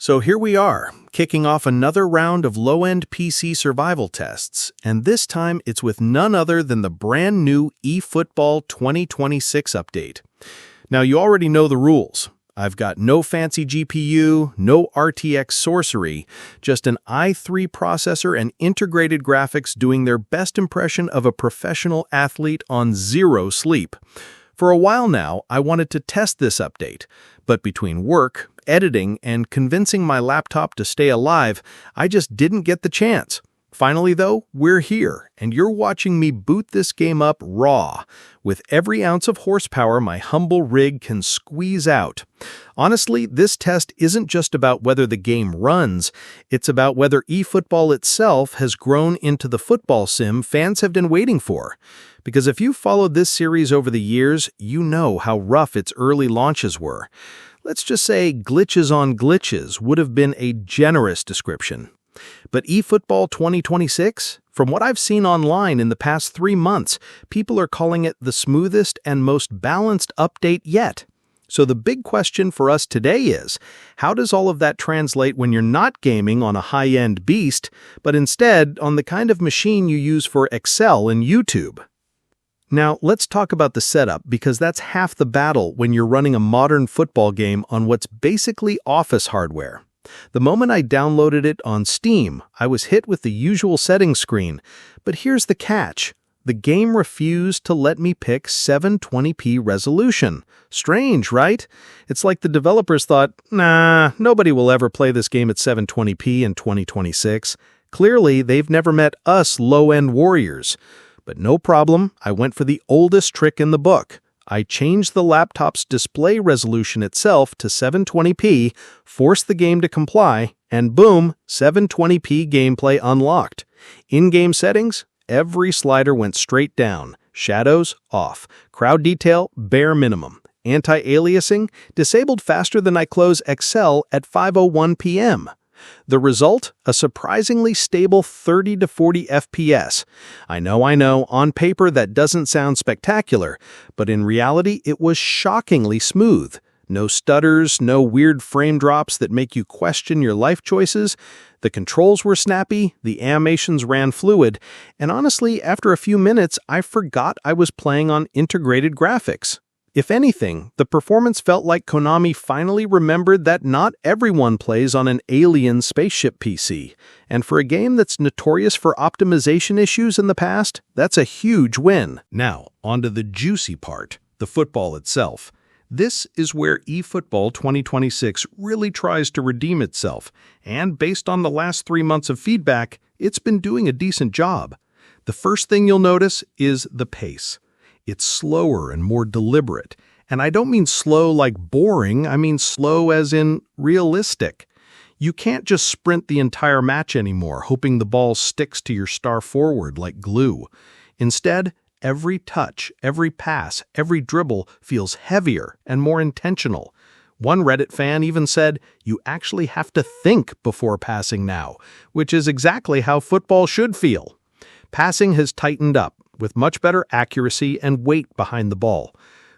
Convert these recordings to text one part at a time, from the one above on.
So here we are, kicking off another round of low-end PC survival tests, and this time it's with none other than the brand new eFootball 2026 update. Now you already know the rules. I've got no fancy GPU, no RTX sorcery, just an i3 processor and integrated graphics doing their best impression of a professional athlete on zero sleep. For a while now, I wanted to test this update, but between work, editing, and convincing my laptop to stay alive, I just didn't get the chance. Finally, though, we're here, and you're watching me boot this game up raw, with every ounce of horsepower my humble rig can squeeze out. Honestly, this test isn't just about whether the game runs, it's about whether eFootball itself has grown into the football sim fans have been waiting for. Because if you've followed this series over the years, you know how rough its early launches were. Let's just say glitches on glitches would have been a generous description. But eFootball 2026? From what I've seen online in the past 3 months, people are calling it the smoothest and most balanced update yet. So the big question for us today is, how does all of that translate when you're not gaming on a high-end beast, but instead on the kind of machine you use for Excel and YouTube? Now, let's talk about the setup, because that's half the battle when you're running a modern football game on what's basically office hardware. The moment I downloaded it on Steam, I was hit with the usual settings screen. But here's the catch. The game refused to let me pick 720p resolution. Strange, right? It's like the developers thought, nah, nobody will ever play this game at 720p in 2026. Clearly, they've never met us low-end warriors. But no problem, I went for the oldest trick in the book. I changed the laptop's display resolution itself to 720p, forced the game to comply, and boom, 720p gameplay unlocked. In-game settings, every slider went straight down. Shadows, off. Crowd detail, bare minimum. Anti-aliasing, disabled faster than I close Excel at 5:01 p.m. The result? A surprisingly stable 30 to 40 FPS. I know, on paper that doesn't sound spectacular, but in reality it was shockingly smooth. No stutters, no weird frame drops that make you question your life choices. The controls were snappy, the animations ran fluid, and honestly, after a few minutes, I forgot I was playing on integrated graphics. If anything, the performance felt like Konami finally remembered that not everyone plays on an alien spaceship PC, and for a game that's notorious for optimization issues in the past, that's a huge win. Now, onto the juicy part, the football itself. This is where eFootball 2026 really tries to redeem itself, and based on the last 3 months of feedback, it's been doing a decent job. The first thing you'll notice is the pace. It's slower and more deliberate. And I don't mean slow like boring, I mean slow as in realistic. You can't just sprint the entire match anymore, hoping the ball sticks to your star forward like glue. Instead, every touch, every pass, every dribble feels heavier and more intentional. One Reddit fan even said, "You actually have to think before passing now," which is exactly how football should feel. Passing has tightened up, with much better accuracy and weight behind the ball.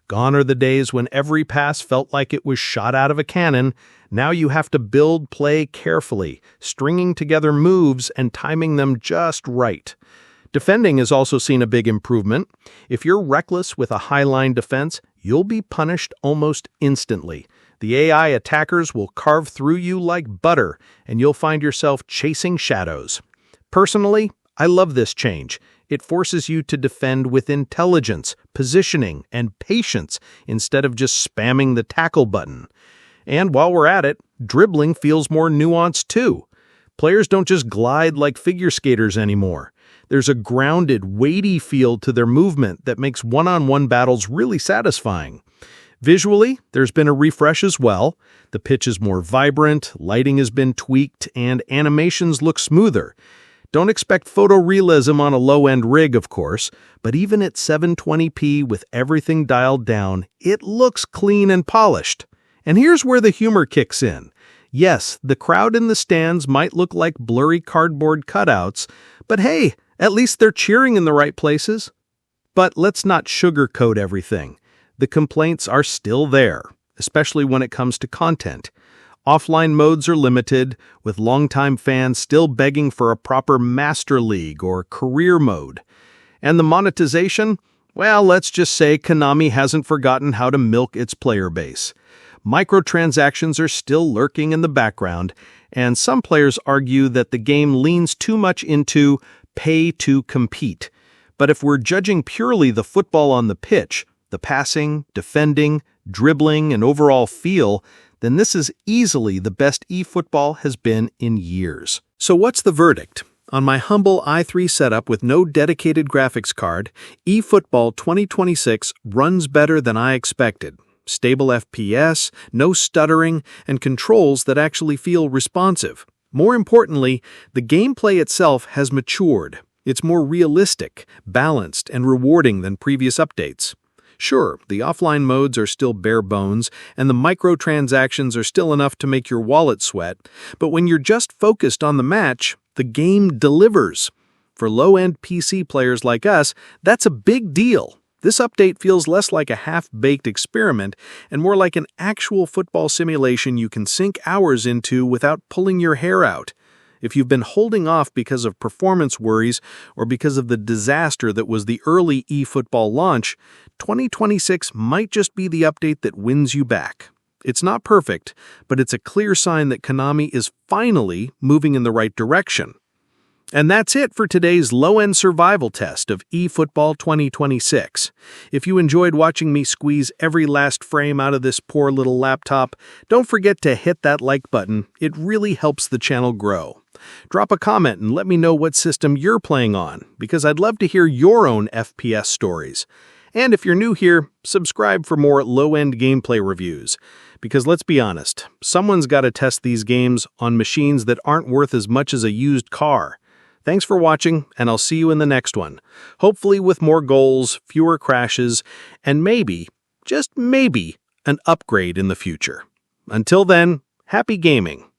Gone are the days when every pass felt like it was shot out of a cannon. Now you have to build play carefully, stringing together moves and timing them just right. Defending has also seen a big improvement. If you're reckless with a high-line defense, you'll be punished almost instantly. The AI attackers will carve through you like butter, and you'll find yourself chasing shadows. Personally, I love this change. It forces you to defend with intelligence, positioning, and patience instead of just spamming the tackle button. And while we're at it, dribbling feels more nuanced too. Players don't just glide like figure skaters anymore. There's a grounded, weighty feel to their movement that makes one-on-one battles really satisfying. Visually, there's been a refresh as well. The pitch is more vibrant, lighting has been tweaked, and animations look smoother. Don't expect photorealism on a low-end rig, of course, but even at 720p with everything dialed down, it looks clean and polished. And here's where the humor kicks in. Yes, the crowd in the stands might look like blurry cardboard cutouts, but hey, at least they're cheering in the right places. But let's not sugarcoat everything. The complaints are still there, especially when it comes to content. Offline modes are limited, with longtime fans still begging for a proper Master League or Career mode. And the monetization? Well, let's just say Konami hasn't forgotten how to milk its player base. Microtransactions are still lurking in the background, and some players argue that the game leans too much into pay to compete. But if we're judging purely the football on the pitch, the passing, defending, dribbling, and overall feel, then this is easily the best eFootball has been in years. So what's the verdict? On my humble i3 setup with no dedicated graphics card, eFootball 2026 runs better than I expected. Stable FPS, no stuttering, and controls that actually feel responsive. More importantly, the gameplay itself has matured. It's more realistic, balanced, and rewarding than previous updates. Sure, the offline modes are still bare bones, and the microtransactions are still enough to make your wallet sweat, but when you're just focused on the match, the game delivers. For low-end PC players like us, that's a big deal. This update feels less like a half-baked experiment and more like an actual football simulation you can sink hours into without pulling your hair out. If you've been holding off because of performance worries or because of the disaster that was the early eFootball launch, 2026 might just be the update that wins you back. It's not perfect, but it's a clear sign that Konami is finally moving in the right direction. And that's it for today's low-end survival test of eFootball 2026. If you enjoyed watching me squeeze every last frame out of this poor little laptop, don't forget to hit that like button. It really helps the channel grow. Drop a comment and let me know what system you're playing on, because I'd love to hear your own FPS stories. And if you're new here, subscribe for more low-end gameplay reviews. Because let's be honest, someone's got to test these games on machines that aren't worth as much as a used car. Thanks for watching, and I'll see you in the next one. Hopefully with more goals, fewer crashes, and maybe, just maybe, an upgrade in the future. Until then, happy gaming!